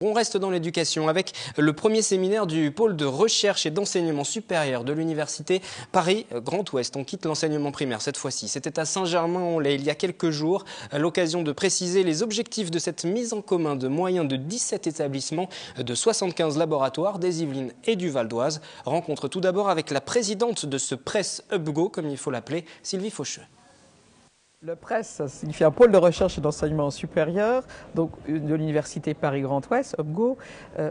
On reste dans l'éducation avec le premier séminaire du pôle de recherche et d'enseignement supérieur de l'université Paris-Grand Ouest. On quitte l'enseignement primaire cette fois-ci. C'était à Saint-Germain-en-Laye il y a quelques jours, à l'occasion de préciser les objectifs de cette mise en commun de moyens de 17 établissements de 75 laboratoires des Yvelines et du Val d'Oise. Rencontre tout d'abord avec la présidente de ce Press UpGo, comme il faut l'appeler, Sylvie Faucheux. Le PRES, ça signifie un pôle de recherche et d'enseignement supérieur, donc de l'université Paris-Grand Ouest, UpGo.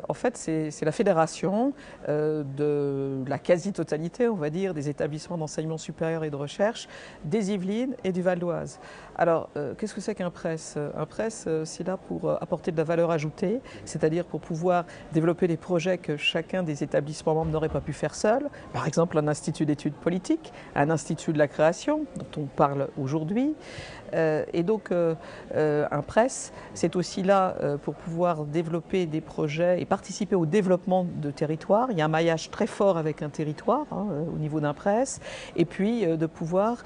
En fait, c'est la fédération de la quasi-totalité, on va dire, des établissements d'enseignement supérieur et de recherche des Yvelines et du Val d'Oise. Alors, qu'est-ce que c'est qu'un PRES? Un PRES, c'est là pour apporter de la valeur ajoutée, c'est-à-dire pour pouvoir développer des projets que chacun des établissements membres n'aurait pas pu faire seul. Par exemple, un institut d'études politiques, un institut de la création, dont on parle aujourd'hui. Et donc un PRES, c'est aussi là pour pouvoir développer des projets et participer au développement de territoires. Il y a un maillage très fort avec un territoire au niveau d'un PRES, et puis de pouvoir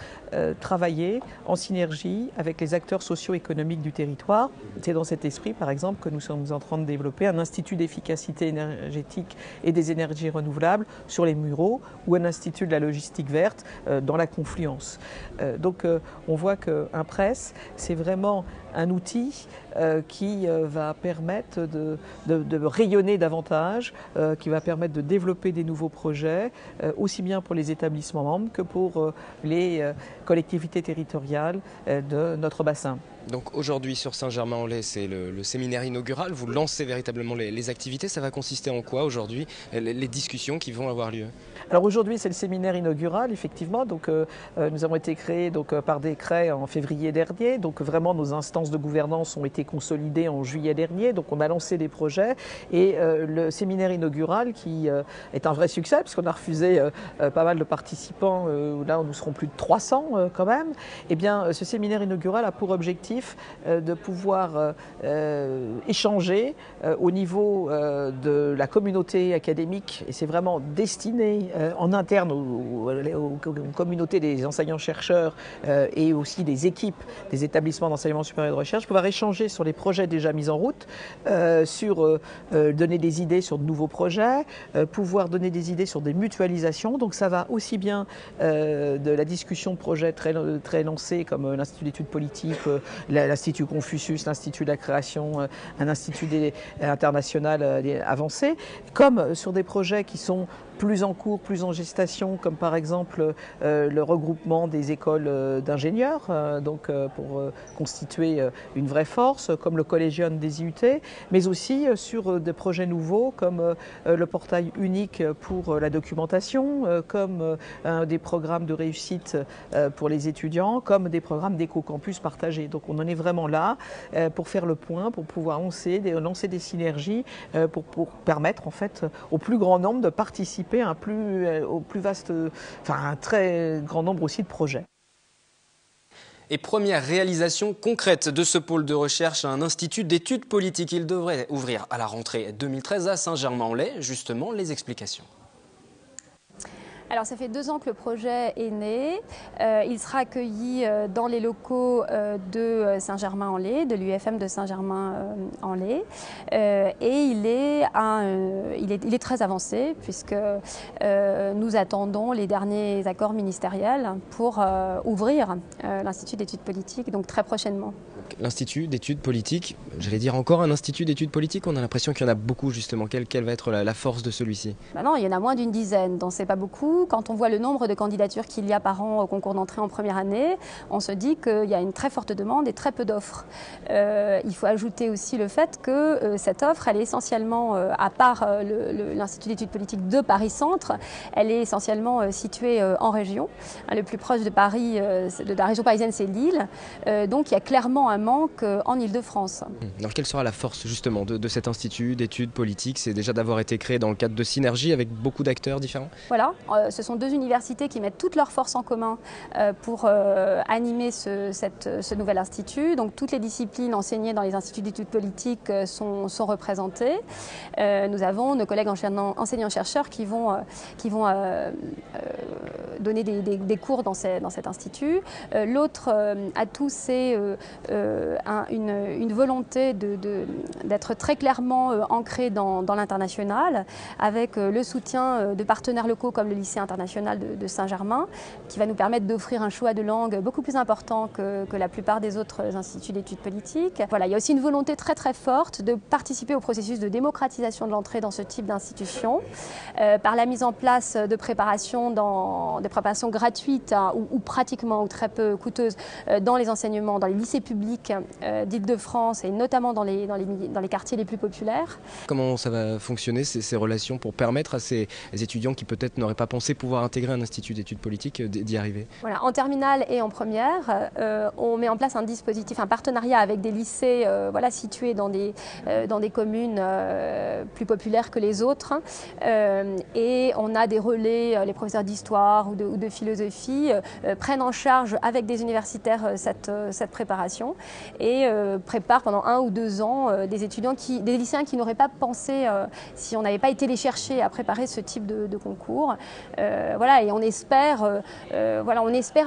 travailler en synergie avec les acteurs socio-économiques du territoire. C'est dans cet esprit, par exemple, que nous sommes en train de développer un institut d'efficacité énergétique et des énergies renouvelables sur les Mureaux, ou un institut de la logistique verte dans la Confluence. Donc on voit qu'un PRES, c'est vraiment un outil qui va permettre de rayonner davantage, qui va permettre de développer des nouveaux projets, aussi bien pour les établissements membres que pour les collectivités territoriales de notre bassin. Donc aujourd'hui sur Saint-Germain-en-Laye, c'est le séminaire inaugural. Vous lancez véritablement les activités. Ça va consister en quoi aujourd'hui, les discussions qui vont avoir lieu? Alors aujourd'hui, c'est le séminaire inaugural, effectivement. Donc nous avons été créés par décret en février dernier. Donc vraiment, nos instances de gouvernance ont été consolidées en juillet dernier. Donc on a lancé des projets. Et le séminaire inaugural, qui est un vrai succès, puisqu'on a refusé pas mal de participants, là nous serons plus de 300 quand même. Eh bien, ce séminaire inaugural a pour objectif de pouvoir échanger au niveau de la communauté académique, et c'est vraiment destiné en interne aux communautés des enseignants-chercheurs et aussi des équipes des établissements d'enseignement supérieur et de recherche, pouvoir échanger sur les projets déjà mis en route, donner des idées sur de nouveaux projets, pouvoir donner des idées sur des mutualisations. Donc ça va aussi bien de la discussion de projets très lancés comme l'Institut d'études politiques, l'Institut Confucius, l'Institut de la création, un institut international avancé, comme sur des projets qui sont plus en cours, plus en gestation, comme par exemple le regroupement des écoles d'ingénieurs, pour constituer une vraie force, comme le Collégium des IUT, mais aussi sur des projets nouveaux comme le portail unique pour la documentation, comme des programmes de réussite pour les étudiants, comme des programmes d'éco-campus partagés. Donc on en est vraiment là pour faire le point, pour pouvoir lancer des synergies, pour permettre en fait au plus grand nombre de participer à un très grand nombre aussi de projets. Et première réalisation concrète de ce pôle de recherche, un institut d'études politiques. Il devrait ouvrir à la rentrée 2013 à Saint-Germain-en-Laye. Justement, les explications. Alors ça fait 2 ans que le projet est né. Il sera accueilli dans les locaux de Saint-Germain-en-Laye, de l'UFM de Saint-Germain-en-Laye. Et il est très avancé, puisque nous attendons les derniers accords ministériels pour ouvrir l'Institut d'études politiques, donc très prochainement. L'Institut d'études politiques, j'allais dire encore un institut d'études politiques, on a l'impression qu'il y en a beaucoup justement. Quelle va être la force de celui-ci? Non, il y en a moins d'une dizaine, donc c'est pas beaucoup. Quand on voit le nombre de candidatures qu'il y a par an au concours d'entrée en première année, on se dit qu'il y a une très forte demande et très peu d'offres. Il faut ajouter aussi le fait que cette offre, elle est essentiellement, à part l'Institut d'études politiques de Paris-Centre, elle est essentiellement située en région. Le plus proche de Paris, de la région parisienne, c'est Lille. Donc il y a clairement un manque en Île-de-France. Alors quelle sera la force justement de cet institut d'études politiques? C'est déjà d'avoir été créé dans le cadre de synergie avec beaucoup d'acteurs différents? Voilà, ce sont 2 universités qui mettent toutes leurs forces en commun pour animer ce nouvel institut. Donc toutes les disciplines enseignées dans les instituts d'études politiques sont représentées. Nous avons nos collègues enseignants-chercheurs qui vont donner des cours dans cet institut. L'autre atout, c'est une volonté d'être très clairement ancré dans l'international, avec le soutien de partenaires locaux comme le lycée international de Saint-Germain, qui va nous permettre d'offrir un choix de langue beaucoup plus important que la plupart des autres instituts d'études politiques. Voilà, il y a aussi une volonté très très forte de participer au processus de démocratisation de l'entrée dans ce type d'institution, par la mise en place de préparations gratuites ou pratiquement ou très peu coûteuses dans les enseignements, dans les lycées publics d'Île-de-France et notamment dans les quartiers les plus populaires. Comment ça va fonctionner ces relations pour permettre à ces étudiants qui peut-être n'auraient pas pensé pouvoir intégrer un institut d'études politiques d'y arriver? Voilà, en terminale et en première, on met en place un dispositif, un partenariat avec des lycées situés dans des communes plus populaires que les autres. Et on a des relais, les professeurs d'histoire ou de philosophie prennent en charge avec des universitaires cette préparation et préparent pendant 1 ou 2 ans des lycéens qui n'auraient pas pensé, si on n'avait pas été les chercher à préparer ce type de concours. Et on espère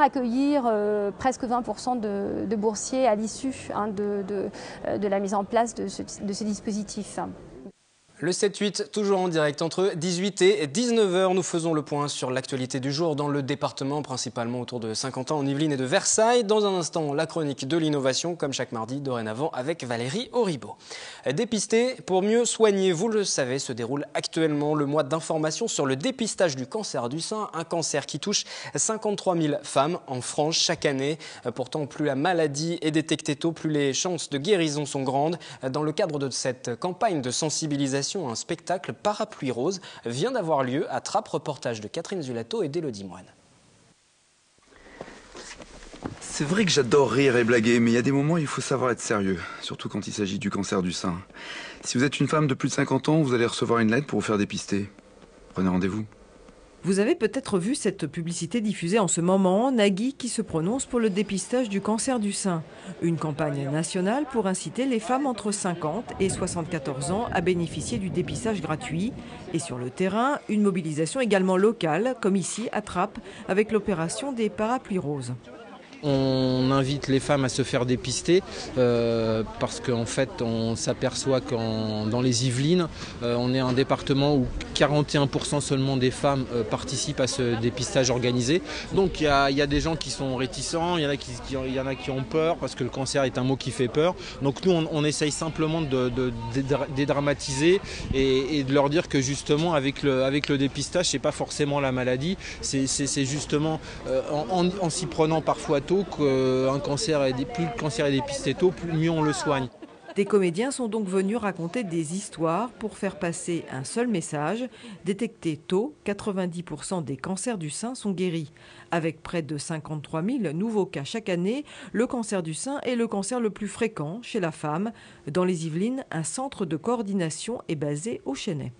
accueillir presque 20% de boursiers à l'issue de la mise en place de ce dispositif. Le 7-8, toujours en direct entre 18 et 19h. Nous faisons le point sur l'actualité du jour dans le département, principalement autour de Saint-Quentin, en Yvelines et de Versailles. Dans un instant, la chronique de l'innovation, comme chaque mardi dorénavant avec Valérie Auribeau. Dépister pour mieux soigner, vous le savez, se déroule actuellement le mois d'information sur le dépistage du cancer du sein, un cancer qui touche 53 000 femmes en France chaque année. Pourtant, plus la maladie est détectée tôt, plus les chances de guérison sont grandes. Dans le cadre de cette campagne de sensibilisation, un spectacle Parapluie Rose vient d'avoir lieu à Trappes, reportage de Catherine Zulato et d'Élodie Moine. C'est vrai que j'adore rire et blaguer, mais il y a des moments où il faut savoir être sérieux, surtout quand il s'agit du cancer du sein. Si vous êtes une femme de plus de 50 ans, vous allez recevoir une lettre pour vous faire dépister. Prenez rendez-vous. Vous avez peut-être vu cette publicité diffusée en ce moment, Nagui qui se prononce pour le dépistage du cancer du sein. Une campagne nationale pour inciter les femmes entre 50 et 74 ans à bénéficier du dépistage gratuit. Et sur le terrain, une mobilisation également locale, comme ici à Trappes, avec l'opération des Parapluies Roses. On invite les femmes à se faire dépister parce qu'en fait on s'aperçoit que dans les Yvelines, on est un département où 41% seulement des femmes participent à ce dépistage organisé. Donc il y a des gens qui sont réticents, il y en a qui ont peur parce que le cancer est un mot qui fait peur. Donc nous on essaye simplement de dédramatiser et de leur dire que justement avec le dépistage, c'est pas forcément la maladie, c'est justement en s'y prenant parfois tôt plus le cancer est dépisté tôt, mieux on le soigne. Des comédiens sont donc venus raconter des histoires pour faire passer un seul message. Détectés tôt, 90% des cancers du sein sont guéris. Avec près de 53 000 nouveaux cas chaque année, le cancer du sein est le cancer le plus fréquent chez la femme. Dans les Yvelines, un centre de coordination est basé au Chesnay.